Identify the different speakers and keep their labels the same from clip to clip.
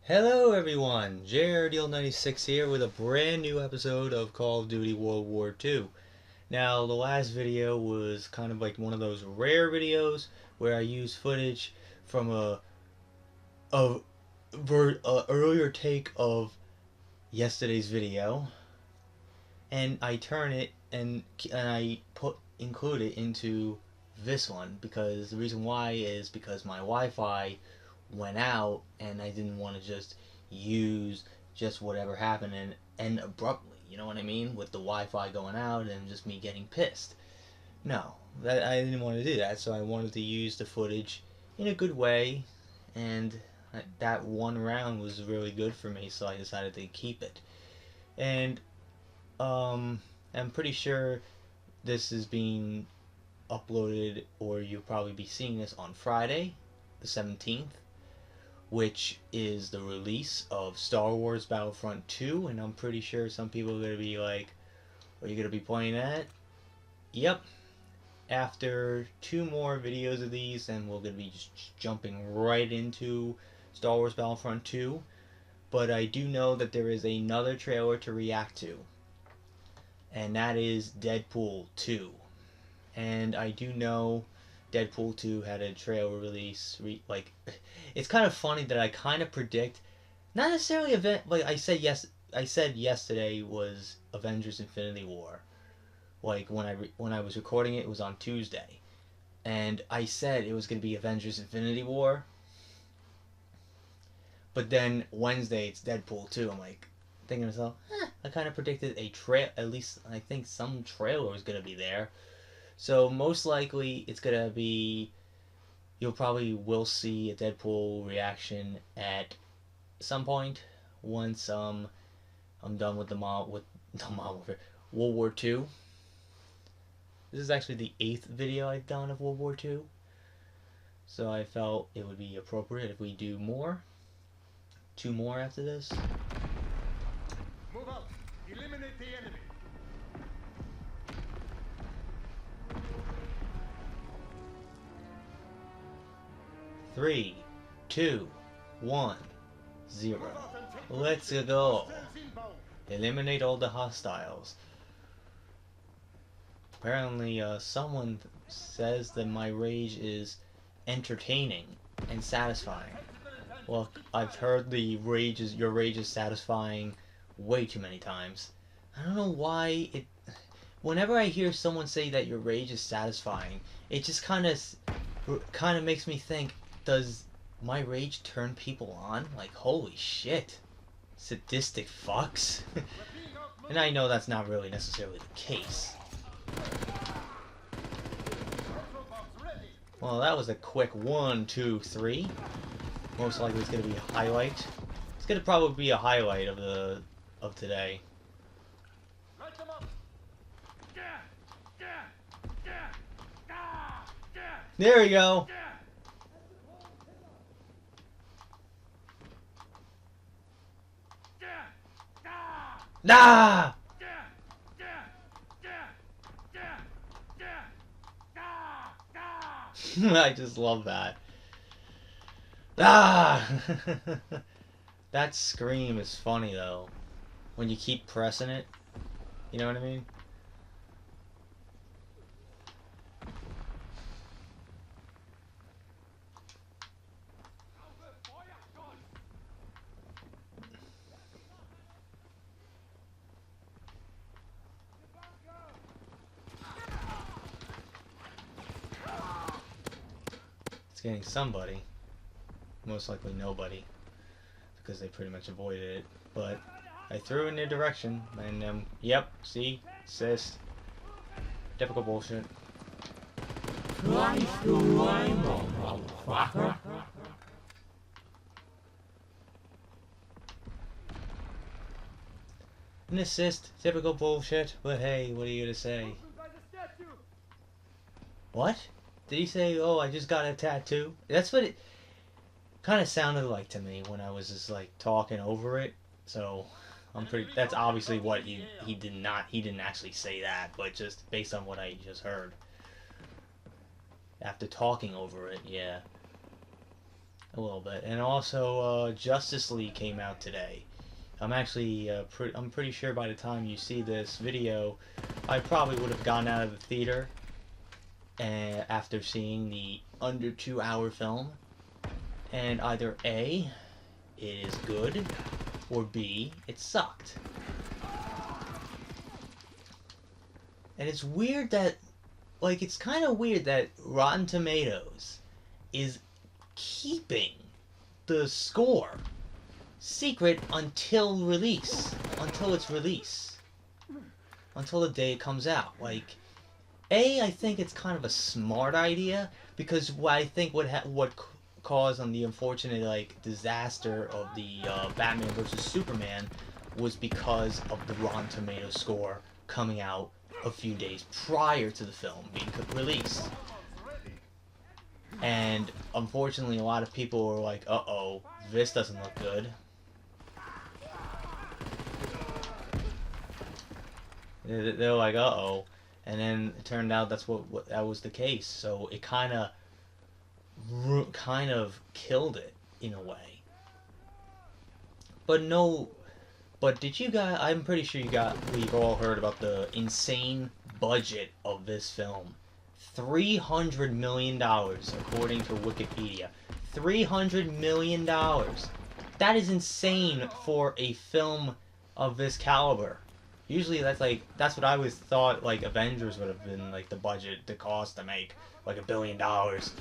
Speaker 1: Hello everyone, JRDL96 here with a brand new episode of Call of Duty World War II. Now, the last video was kind of like one of those rare videos where I used footage from a earlier take of yesterday's video, and I turn it and I include it into this one because the reason why is because my Wi-Fi went out and I didn't want to just use just whatever happened and end abruptly, you know what I mean, with the Wi-Fi going out and just me getting pissed. No, that I didn't want to do that, so I wanted to use the footage in a good way, and that one round was really good for me, so I decided to keep it. And I'm pretty sure this is being uploaded, or you'll probably be seeing this on Friday, the 17th, which is the release of Star Wars Battlefront 2, and I'm pretty sure some people are going to be like, are you going to be playing that? Yep. After 2 more videos of these, and we're going to be just jumping right into Star Wars Battlefront 2, but I do know that there is another trailer to react to, and that is Deadpool 2. And I do know Deadpool 2 had a trailer release. It's kind of funny that I kind of predict, not necessarily event. Like I said yesterday was Avengers: Infinity War. Like when I was recording it, it was on Tuesday, and I said it was gonna be Avengers: Infinity War. But then Wednesday it's Deadpool 2. I'm like thinking to myself, I kind of predicted at least I think some trailer was gonna be there. So most likely it's gonna be, you'll probably will see a Deadpool reaction at some point once I'm done with the World War II. This is actually the 8th video I've done of World War II, so I felt it would be appropriate if we do more. 2 more after this.
Speaker 2: Move out. Eliminate the enemy.
Speaker 1: 3, 2, 1, 0. Let's go. Eliminate all the hostiles. Apparently, someone says that my rage is entertaining and satisfying. Well, I've heard your rage is satisfying way too many times. I don't know why it. Whenever I hear someone say that your rage is satisfying, it just kind of makes me think, does my rage turn people on? Like, holy shit, sadistic fucks. And I know that's not really necessarily the case. Well, that was a quick 1, 2, 3. Most likely it's going to be a highlight. It's going to probably be a highlight of today. There we go. Nah! I just love that. Ah! That scream is funny though. When you keep pressing it. You know what I mean? It's getting somebody. Most likely nobody, because they pretty much avoided it. But I threw in their direction, and yep, see, assist. Typical bullshit. An assist, typical bullshit. But hey, what are you gonna say? What? Did he say, "Oh, I just got a tattoo"? That's what it kind of sounded like to me when I was just like talking over it. So I'm pretty. That's obviously what he didn't actually say that, but just based on what I just heard after talking over it, yeah. a little bit. And also, Justice League came out today. I'm actually, I'm pretty sure by the time you see this video, I probably would have gone out of the theater after seeing the under 2 hour film. And either A, it is good, or B, it sucked. And it's weird that, like, it's kind of weird that Rotten Tomatoes is keeping the score secret until release, until its release, until the day it comes out. Like, I think it's kind of a smart idea, because what I think what caused on the unfortunate like disaster of the Batman versus Superman was because of the Rotten Tomatoes score coming out a few days prior to the film being released. And unfortunately, a lot of people were like, "Uh-oh, this doesn't look good." They're like, "Uh-oh," and then it turned out that's what that was the case. So it kind of killed it in a way. But no, but did you guys? I'm pretty sure we've all heard about the insane budget of this film. $300 million, according to Wikipedia. $300 million. That is insane for a film of this caliber. Usually that's what I always thought, like Avengers would have been like the budget, the cost to make like $1 billion. So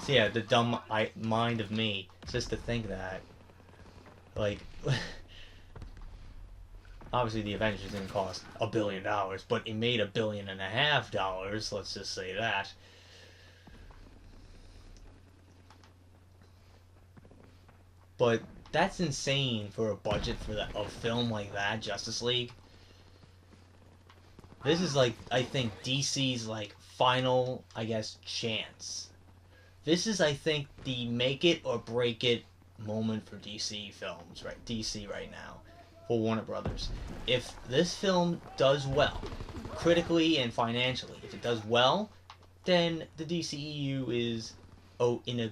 Speaker 1: yeah, the dumb mind of me just to think that, like, obviously the Avengers didn't cost $1 billion, but it made $1.5 billion. Let's just say that. But that's insane for a budget for a film like that, Justice League. This is like, I think, DC's like final, I guess, chance. This is, I think, the make it or break it moment for DC films, right? DC right now, for Warner Brothers. If this film does well, critically and financially, if it does well, then the DCEU is in a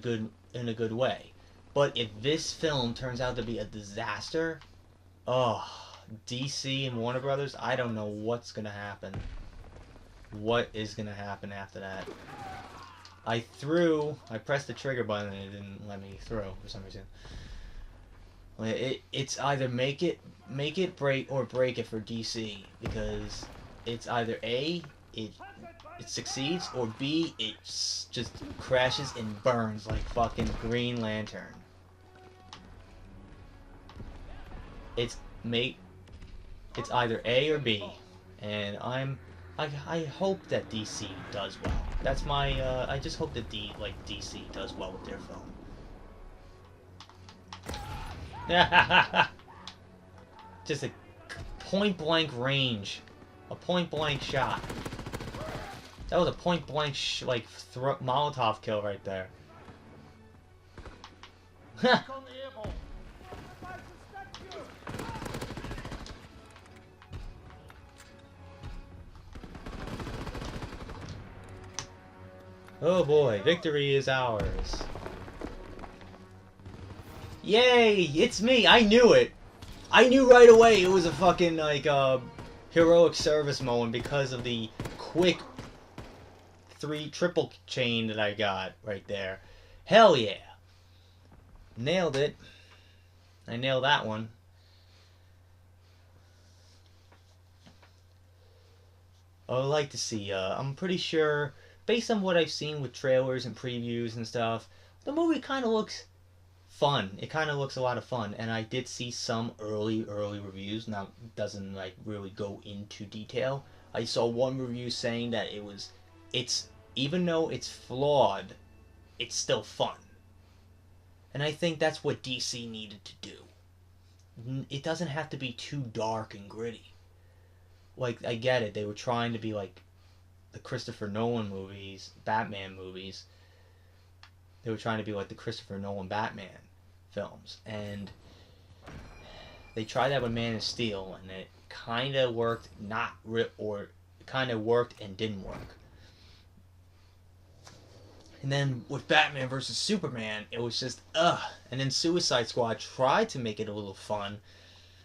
Speaker 1: good way. But if this film turns out to be a disaster, DC and Warner Brothers, I don't know what's gonna happen. What is gonna happen after that? I pressed the trigger button and it didn't let me throw for some reason. It's either make it break it for DC, because it's either A, it succeeds, or B, it just crashes and burns like fucking Green Lantern. It's either A or B, and I hope that DC does well. That's my I just hope that DC does well with their film. Just a point blank range, a point blank shot. That was a point blank Molotov kill right there. Oh boy, victory is ours. Yay, it's me. I knew it. I knew right away it was a fucking like heroic service moment because of the quick triple chain that I got right there. Hell yeah. Nailed it. I nailed that one. I would like to see, I'm pretty sure, based on what I've seen with trailers and previews and stuff, the movie kind of looks fun. It kind of looks a lot of fun, and I did see some early reviews. Now, it doesn't like really go into detail. I saw one review saying that it's even though it's flawed, it's still fun. And I think that's what DC needed to do. It doesn't have to be too dark and gritty. Like, I get it, they were trying to be like the Christopher Nolan movies, Batman movies. They were trying to be like the Christopher Nolan Batman films, and they tried that with Man of Steel, and it kind of worked, kind of worked and didn't work. And then with Batman versus Superman, it was just ugh. And then Suicide Squad tried to make it a little fun,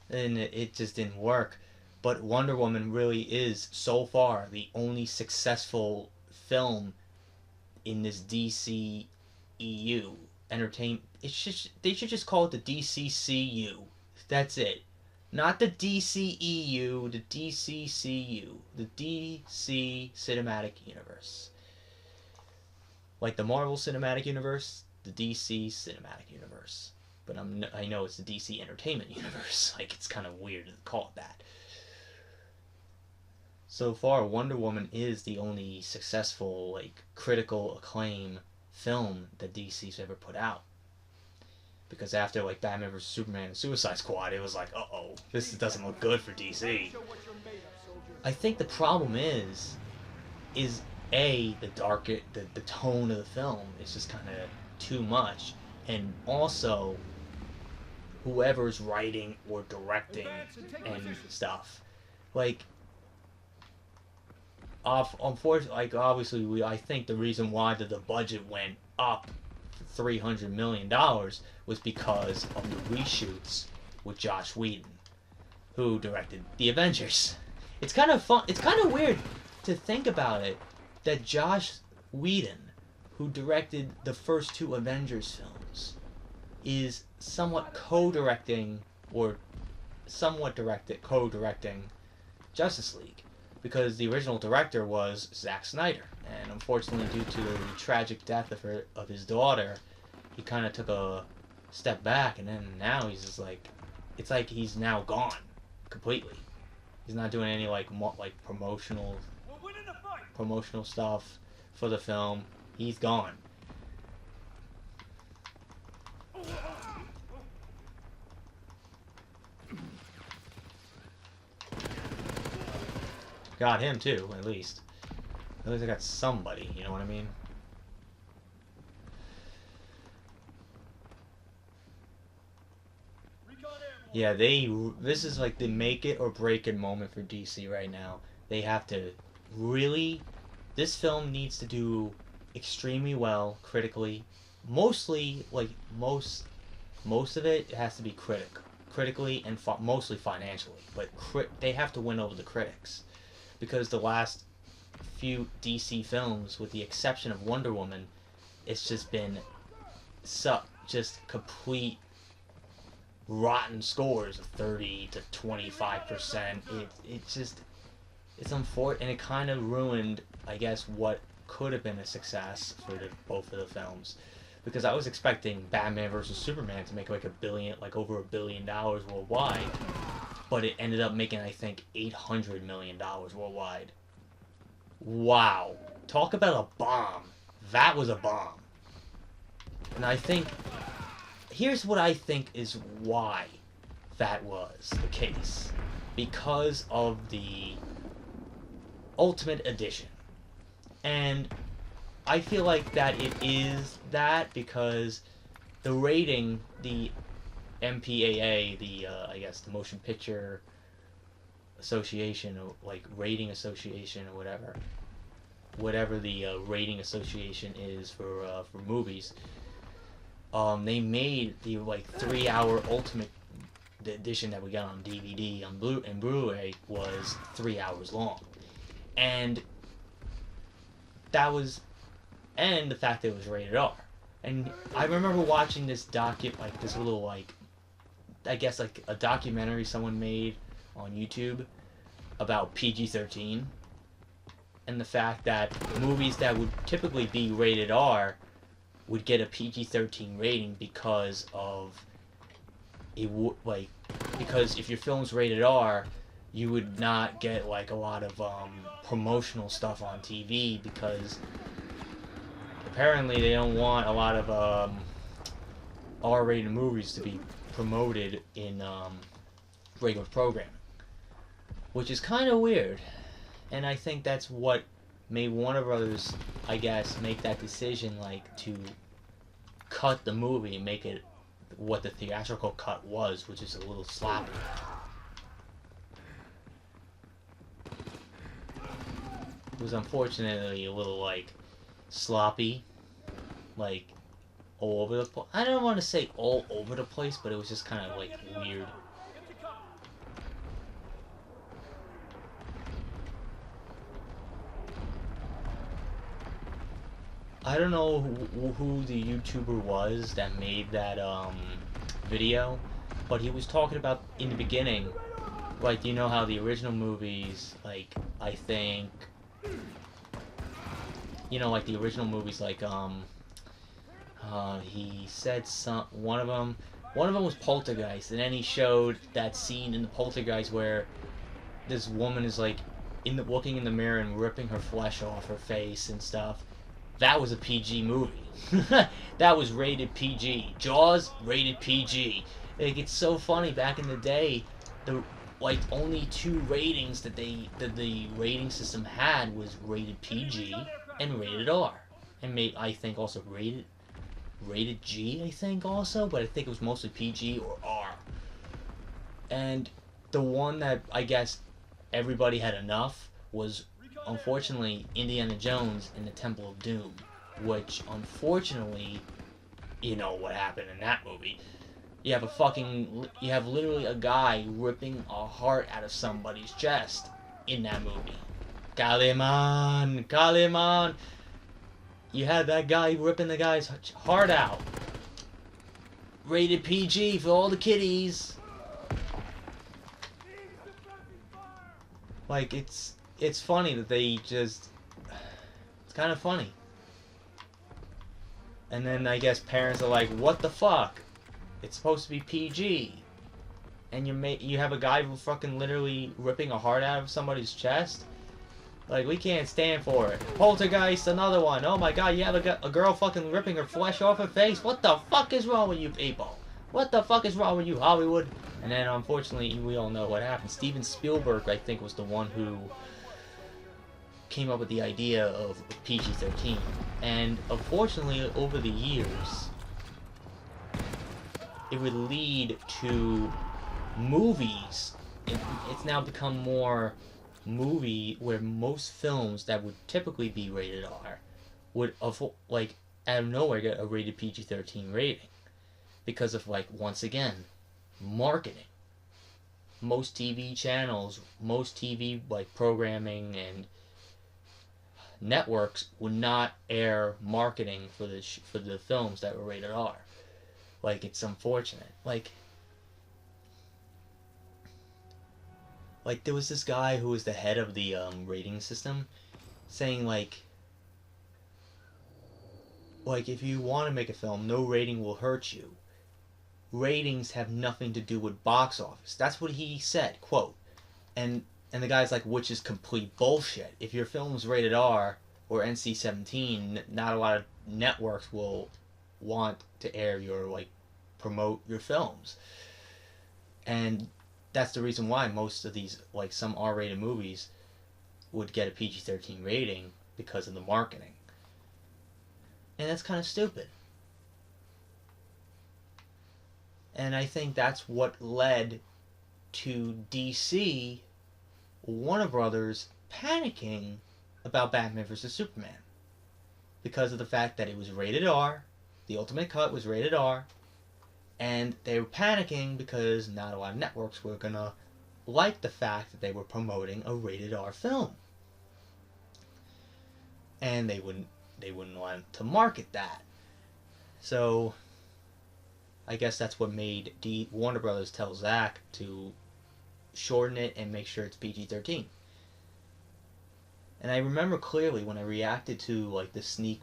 Speaker 1: and it just didn't work. But Wonder Woman really is so far the only successful film in this DC EU entertainment. They should just call it the DCCU. That's it. Not the DCEU, the DCCU, the DC Cinematic Universe. Like the Marvel Cinematic Universe, the DC Cinematic Universe. But I know it's the DC Entertainment Universe. Like, it's kind of weird to call it that. So far, Wonder Woman is the only successful, like, critical acclaim film that DC's ever put out. Because after, like, Batman vs. Superman and Suicide Squad, it was like, uh-oh, this doesn't look good for DC. I think the problem is A, the tone of the film is just kind of too much. And also, whoever's writing or directing and stuff. Like, unfortunately, like, obviously, I think the reason why the budget went up $300 million was because of the reshoots with Joss Whedon, who directed The Avengers. It's kind of fun. It's kind of weird to think about it, that Joss Whedon, who directed the first two Avengers films, is somewhat co-directing Justice League, because the original director was Zack Snyder, and unfortunately, due to the tragic death of his daughter, he kind of took a step back, and then now he's just like, it's like he's now gone completely. He's not doing any like promotional stuff for the film. He's gone. Got him too, at least. At least I got somebody, you know what I mean? Yeah, this is like the make it or break it moment for DC right now. They have to really, this film needs to do extremely well critically. Mostly, like, most of it has to be critically and mostly financially. But they have to win over the critics. Because the last few DC films, with the exception of Wonder Woman, it's just been just complete rotten scores of 30 to 25%. It's unfortunate, and it kind of ruined, I guess, what could have been a success for both of the films. Because I was expecting Batman vs. Superman to make like over $1 billion worldwide, but it ended up making, I think, $800 million worldwide. Wow. Talk about a bomb. That was a bomb. And I think, here's what I think is why that was the case. Because of the Ultimate Edition. And I feel like that it is that because the rating, the MPAA, I guess the Motion Picture Association, or like rating association, or whatever the rating association is for movies, they made the like 3-hour Ultimate Edition that we got on DVD and Blu-ray was 3 hours long, and the fact that it was rated R. And I remember watching this little, I guess, like a documentary someone made on YouTube about PG-13, and the fact that movies that would typically be rated R would get a PG-13 rating because if your film's rated R, you would not get like a lot of promotional stuff on TV, because apparently they don't want a lot of R-rated movies to be promoted in regular programming, which is kind of weird. And I think that's what made Warner Brothers, I guess, make that decision, like, to cut the movie and make it what the theatrical cut was, which is a little sloppy. It was unfortunately a little, like, sloppy, like all over the place. I don't want to say all over the place, but it was just kind of like weird. I don't know who the YouTuber was that made that video, but he was talking about in the beginning, like, you know how the original movies, like, I think, you know, like the original movies, like he said one of them was Poltergeist, and then he showed that scene in the Poltergeist where this woman is like looking in the mirror and ripping her flesh off her face and stuff. That was a PG movie. That was rated PG. Jaws, rated PG. Like, it's so funny. Back in the day, the like only two ratings that the rating system had was rated PG and rated R, and I think also rated G. I think also, but I think it was mostly PG or R. And the one that I guess everybody had enough was, unfortunately, Indiana Jones and the Temple of Doom, which, unfortunately, you know what happened in that movie. You have literally a guy ripping a heart out of somebody's chest in that movie. Kaliman, Kaliman. You had that guy ripping the guy's heart out. Rated PG for all the kiddies. Like, it's funny that they just... It's kind of funny. And then I guess parents are like, what the fuck? It's supposed to be PG. And you have a guy who fucking literally ripping a heart out of somebody's chest? Like, we can't stand for it. Poltergeist, another one. Oh my god, you have a girl fucking ripping her flesh off her face? What the fuck is wrong with you people? What the fuck is wrong with you, Hollywood? And then, unfortunately, we all know what happened. Steven Spielberg, I think, was the one who came up with the idea of PG-13. And, unfortunately, over the years, it would lead to movies. It's now become more movie where most films that would typically be rated R would, like, out of nowhere get a rated PG-13 rating. Because of, like, once again, marketing. Most TV channels, most TV, like, programming and networks would not air marketing for the films that were rated R. Like, it's unfortunate. Like, there was this guy who was the head of the rating system saying, like, if you want to make a film, no rating will hurt you. Ratings have nothing to do with box office. That's what he said, quote. And the guy's like, which is complete bullshit. If your film's rated R or NC-17, not a lot of networks will want to air promote your films. And that's the reason why most of these, like, some R-rated movies would get a PG-13 rating, because of the marketing. And that's kind of stupid. And I think that's what led to DC, Warner Brothers, panicking about Batman vs. Superman. Because of the fact that it was rated R, the Ultimate Cut was rated R, and they were panicking because not a lot of networks were gonna like the fact that they were promoting a rated R film. And they wouldn't want to market that. So I guess that's what made Warner Brothers tell Zack to shorten it and make sure it's PG-13. And I remember clearly when I reacted to, like, the sneak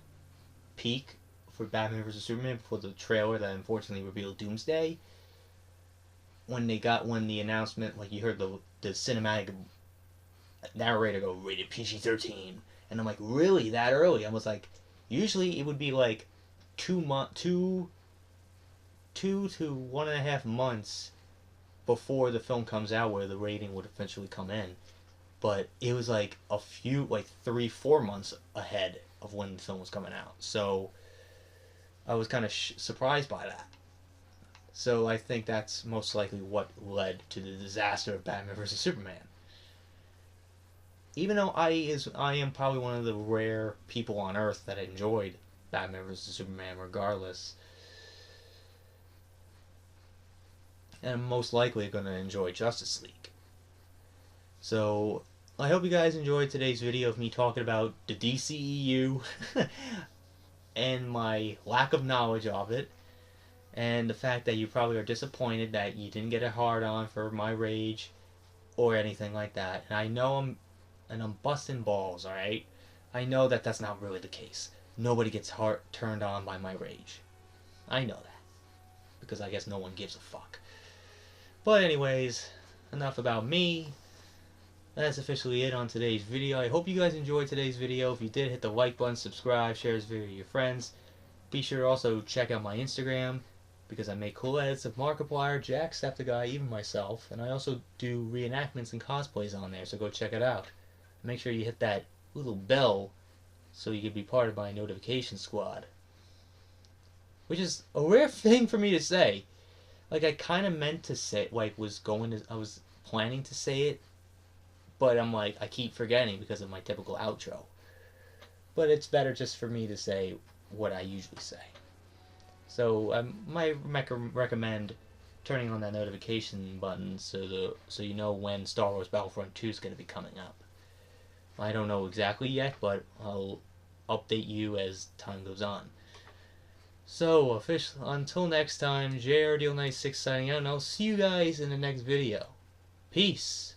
Speaker 1: peek for Batman vs. Superman before the trailer that unfortunately revealed Doomsday. When the announcement, like, you heard the cinematic narrator go, rated PG-13. And I'm like, really? That early? I was like, usually it would be like 2 to 1.5 months before the film comes out where the rating would eventually come in. But it was like 3-4 months ahead of when the film was coming out. So I was kind of surprised by that. So I think that's most likely what led to the disaster of Batman vs. Superman. Even though I am probably one of the rare people on Earth that enjoyed Batman vs Superman regardless. And I'm most likely going to enjoy Justice League. So, I hope you guys enjoyed today's video of me talking about the DCEU and my lack of knowledge of it, and the fact that you probably are disappointed that you didn't get a hard on for my rage or anything like that. And I know I'm busting balls, alright? I know that that's not really the case. Nobody gets turned on by my rage. I know that. Because I guess no one gives a fuck. But anyways, enough about me. That's officially it on today's video. I hope you guys enjoyed today's video. If you did, hit the like button, subscribe, share this video with your friends. Be sure to also check out my Instagram, because I make cool edits of Markiplier, Jacksepticeye, even myself. And I also do reenactments and cosplays on there, so go check it out. Make sure you hit that little bell so you can be part of my notification squad. Which is a rare thing for me to say. Like, I kind of meant to say, I was planning to say it, but I'm like, I keep forgetting because of my typical outro. But it's better just for me to say what I usually say. So I might recommend turning on that notification button so you know when Star Wars Battlefront 2 is going to be coming up. I don't know exactly yet, but I'll update you as time goes on. So, until next time, JRDL96 signing out, and I'll see you guys in the next video. Peace!